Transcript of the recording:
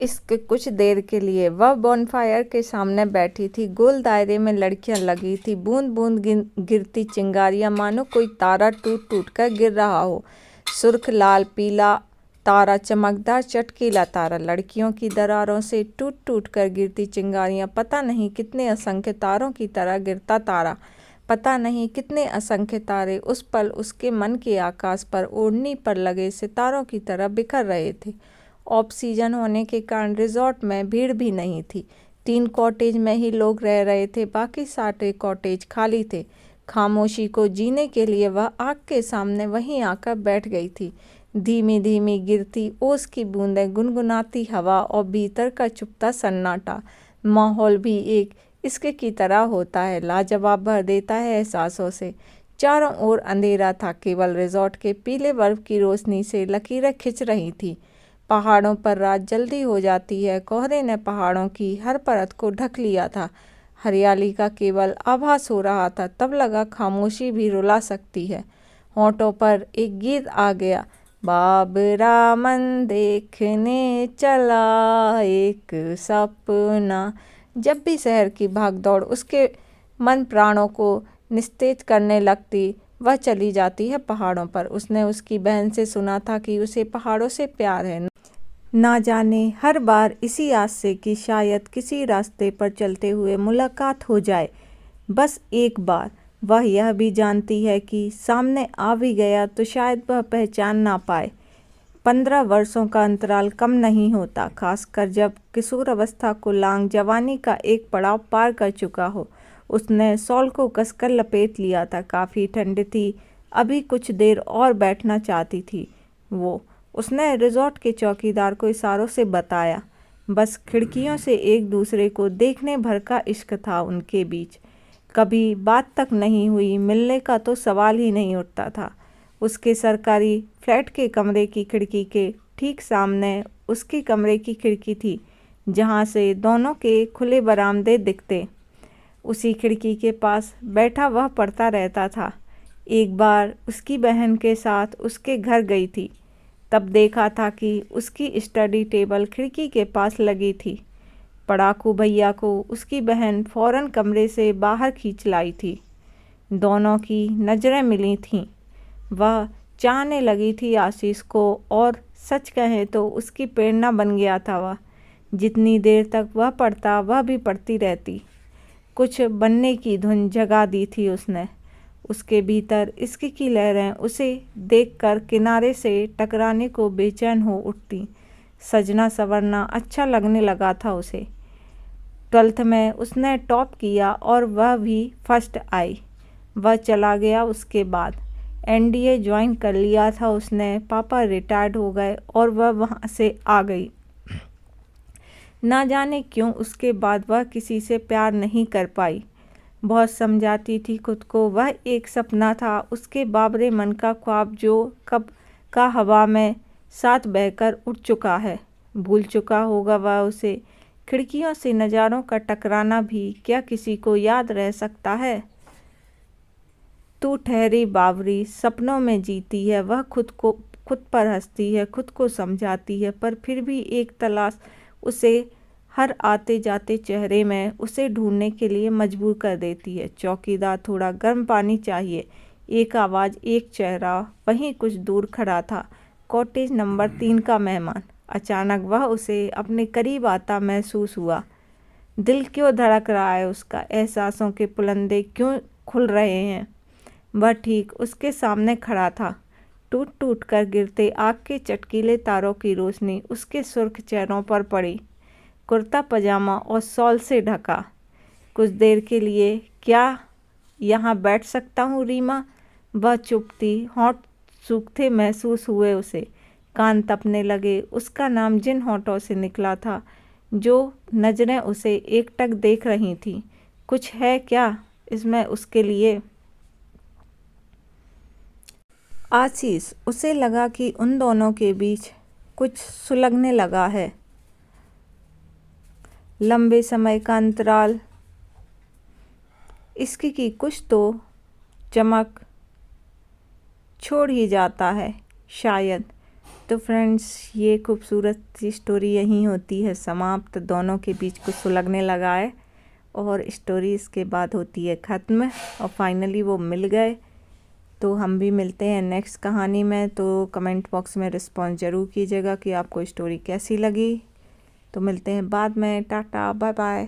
इसके कुछ देर के लिए वह बॉनफायर के सामने बैठी थी। गोल दायरे में लड़कियां लगी थी, बूंद बूंद गिरती चिंगारियां, मानो कोई तारा टूट टूट कर गिर रहा हो। सुर्ख लाल पीला तारा, चमकदार चटकीला तारा, लड़कियों की दरारों से टूट टूट कर गिरती चिंगारियां, पता नहीं कितने असंख्य तारों की तरह गिरता तारा, पता नहीं कितने असंख्य तारे उस पल उसके मन के आकाश पर ओढ़नी पर लगे सितारों की तरह बिखर रहे थे। ऑफ सीजन होने के कारण रिजॉर्ट में भीड़ भी नहीं थी। 3 कॉटेज में ही लोग रह रहे थे, बाकी सारे कॉटेज खाली थे। खामोशी को जीने के लिए वह आग के सामने वहीं आकर बैठ गई थी। धीमी धीमी गिरती ओस की बूंदें, गुनगुनाती हवा और भीतर का चुपता सन्नाटा। माहौल भी एक इसके की तरह होता है, लाजवाब भर देता है एहसासों से। चारों ओर अंधेरा था, केवल रिजॉर्ट के पीले बर्फ की रोशनी से लकीरें खिंच रही थी। पहाड़ों पर रात जल्दी हो जाती है, कोहरे ने पहाड़ों की हर परत को ढक लिया था। हरियाली का केवल आभास हो रहा था। तब लगा खामोशी भी रुला सकती है। होंठों पर एक गीत आ गया, बाबरा मन देखने चला एक सपना। जब भी शहर की भागदौड़ उसके मन प्राणों को निस्तेज करने लगती, वह चली जाती है पहाड़ों पर। उसने उसकी बहन से सुना था कि उसे पहाड़ों से प्यार है। ना जाने हर बार इसी आस से कि शायद किसी रास्ते पर चलते हुए मुलाकात हो जाए। बस एक बार। वह यह भी जानती है कि सामने आ भी गया तो शायद वह पहचान ना पाए। 15 वर्षों का अंतराल कम नहीं होता, खासकर जब किशोर अवस्था को लांघ जवानी का एक पड़ाव पार कर चुका हो। उसने शॉल को कसकर लपेट लिया था। काफ़ी ठंड थी, अभी कुछ देर और बैठना चाहती थी वो। उसने रिजॉर्ट के चौकीदार को इशारों से बताया। बस खिड़कियों से एक दूसरे को देखने भर का इश्क था उनके बीच। कभी बात तक नहीं हुई, मिलने का तो सवाल ही नहीं उठता था। उसके सरकारी फ्लैट के कमरे की खिड़की के ठीक सामने उसके कमरे की खिड़की थी, जहाँ से दोनों के खुले बरामदे दिखते। उसी खिड़की के पास बैठा वह पढ़ता रहता था। एक बार उसकी बहन के साथ उसके घर गई थी, तब देखा था कि उसकी स्टडी टेबल खिड़की के पास लगी थी। पढ़ाकू भैया को उसकी बहन फौरन कमरे से बाहर खींच लाई थी। दोनों की नज़रें मिली थीं। वह चाहने लगी थी आशीष को, और सच कहें तो उसकी प्रेरणा बन गया था वह। जितनी देर तक वह पढ़ता, वह भी पढ़ती रहती। कुछ बनने की धुन जगा दी थी उसने। उसके भीतर इश्क की लहरें उसे देखकर किनारे से टकराने को बेचैन हो उठती। सजना संवरना अच्छा लगने लगा था उसे। 12th में उसने टॉप किया और वह भी फर्स्ट आई। वह चला गया उसके बाद। NDA ज्वाइन कर लिया था उसने। पापा रिटायर्ड हो गए और वह वहाँ से आ गई। ना जाने क्यों उसके बाद वह किसी से प्यार नहीं कर पाई। बहुत समझाती थी खुद को, वह एक सपना था, उसके बाबरे मन का ख्वाब जो कब का हवा में साथ बहकर उठ चुका है। भूल चुका होगा वह उसे। खिड़कियों से नज़ारों का टकराना भी क्या किसी को याद रह सकता है? तू ठहरी बावरी, सपनों में जीती है वह, खुद पर हंसती है, खुद को समझाती है, पर फिर भी एक तलाश उसे हर आते जाते चेहरे में उसे ढूंढने के लिए मजबूर कर देती है। चौकीदार, थोड़ा गर्म पानी चाहिए। एक आवाज़, एक चेहरा वहीं कुछ दूर खड़ा था। कॉटेज नंबर 3 का मेहमान। अचानक वह उसे अपने करीब आता महसूस हुआ। दिल क्यों धड़क रहा है उसका? एहसासों के पुलंदे क्यों खुल रहे हैं? वह ठीक उसके सामने खड़ा था। टूट टूट कर गिरते आग के चटकीले तारों की रोशनी उसके सुर्ख चेहरों पर पड़ी। कुर्ता पजामा और शॉल से ढका। कुछ देर के लिए क्या यहाँ बैठ सकता हूँ रीमा? वह चुप थी। होंठ सूखते महसूस हुए उसे। कान तपने लगे। उसका नाम जिन होंठों से निकला था, जो नज़रें उसे एकटक देख रही थीं। कुछ है क्या इसमें उसके लिए? आशीष। उसे लगा कि उन दोनों के बीच कुछ सुलगने लगा है। लंबे समय का अंतराल इश्क की कुछ तो चमक छोड़ ही जाता है शायद। तो फ्रेंड्स ये खूबसूरत सी स्टोरी यहीं होती है समाप्त। दोनों के बीच कुछ सुलगने लगा है और स्टोरी इसके बाद होती है ख़त्म और फाइनली वो मिल गए। तो हम भी मिलते हैं नेक्स्ट कहानी में। तो कमेंट बॉक्स में रिस्पॉन्स ज़रूर कीजिएगा कि आपको स्टोरी कैसी लगी। तो मिलते हैं बाद में। Tata bye bye.